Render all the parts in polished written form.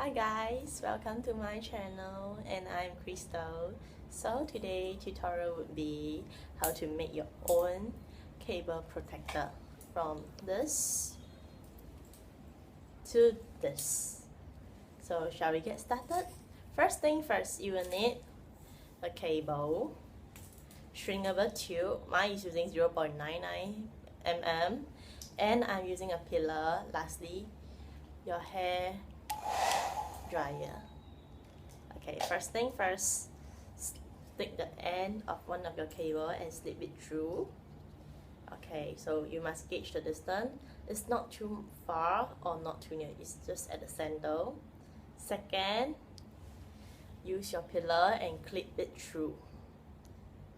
Hi guys, welcome to my channel and I'm Crystal. So today tutorial would be how to make your own cable protector from this to this. So shall we get started? First thing first, you will need a cable, shrinkable tube. Mine is using 0.99 mm and I'm using a pillar. Lastly, your hair dryer. Okay, first thing first, stick the end of one of your cable and slip it through. Okay, so you must gauge the distance. It's not too far or not too near, it's just at the center. Second, use your pillar and clip it through.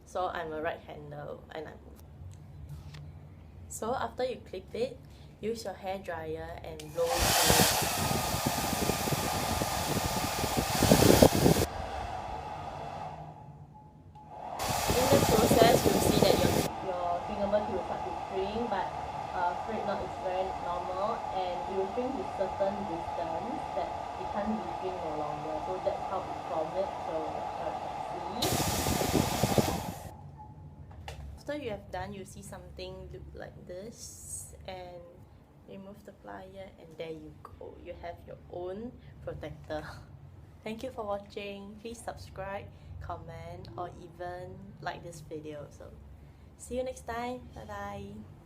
So I'm a right-hander and so after you clip it, use your hair dryer and blow it. In the process, you'll see that your fingernail will start to shrink, but straight knot is very normal and it will shrink to certain distance that it can't be shrink no longer. So that's how it forms it. So that's how you can see. After you have done, you see something look like this and remove the plier and there you go. You have your own protector. Thank you for watching. Please subscribe, comment or even like this video. So see you next time. Bye bye.